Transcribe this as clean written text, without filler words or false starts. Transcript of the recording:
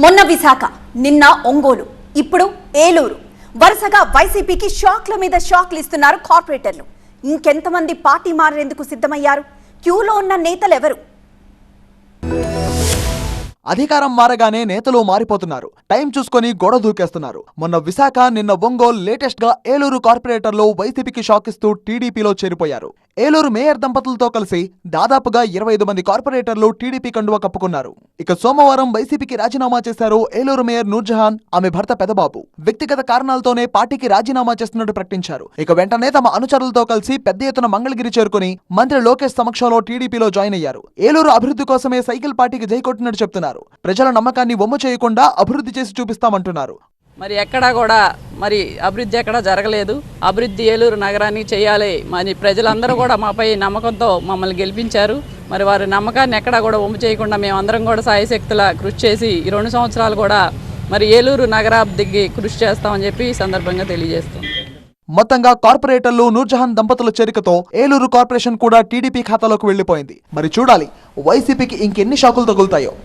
మొన్న విశాఖ, నిన్న ఒంగోలు, ఇప్పుడు ఏలూరు. వరుసగా వైసీపీకి షాక్ల మీద షాక్లు ఇస్తున్నారు కార్పొరేటర్లు. ఇంకెంతమంది పార్టీ మారేందుకు సిద్ధమయ్యారు? క్యూలో ఉన్న నేతలు ఎవరు? అధికారం మారగానే నేతలు మారిపోతున్నారు. టైం చూసుకొని గొడ దూకేస్తున్నారు. మొన్న విశాఖ, నిన్న ఒంగోలు, లేటెస్ట్ గా ఏలూరు కార్పొరేటర్లు వైసీపీకి షాక్ ఇస్తూ టీడీపీలో చేరిపోయారు. ఏలూరు మేయర్ దంపతులతో కలిసి దాదాపుగా 25 మంది కార్పొరేటర్లు టీడీపీ కండువా కప్పుకున్నారు. ఇక సోమవారం వైసీపీకి రాజీనామా చేశారు ఏలూరు మేయర్ నూర్జహాన్, ఆమె భర్త పెదబాబు. వ్యక్తిగత కారణాలతోనే పార్టీకి రాజీనామా చేస్తున్నట్టు ప్రకటించారు. ఇక వెంటనే తమ అనుచరులతో కలిసి పెద్ద ఎత్తున మంగళగిరి చేరుకుని మంత్రి లోకేష్ సమక్షంలో టీడీపీలో జాయిన్ అయ్యారు. ఏలూరు అభివృద్ధి కోసమే సైకిల్ పార్టీకి జై కొట్టినట్టు చెప్తున్నారు. ప్రజల నమ్మకాన్ని వమ్ము చేయకుండా అభివృద్ధి చేసి చూపిస్తామంటున్నారు. మరి ఎక్కడా కూడా అభివృద్ధి ఎక్కడా జరగలేదు. అభివృద్ధి ఏలూరు నగరాన్ని చేయాలి. మరి ప్రజలందరూ కూడా మాపై నమ్మకంతో మమ్మల్ని గెలిపించారు. మరి వారి నమ్మకాన్ని ఎక్కడా కూడా వమ్ము చేయకుండా మేమందరం కూడా సాయశక్తుల కృషి చేసి ఈ 2 సంవత్సరాలు కూడా మరి ఏలూరు నగరాభివృద్ధికి కృషి చేస్తామని చెప్పి ఈ సందర్భంగా తెలియజేస్తాం. మొత్తంగా కార్పొరేటర్లు నూర్జహాన్ దంపతుల చేరికతో ఏలూరు కార్పొరేషన్ కూడా టీడీపీ ఖాతాలోకి వెళ్లిపోయింది. మరి చూడాలి వైసీపీకి ఇంకెన్ని షాకులు తగులుతాయో.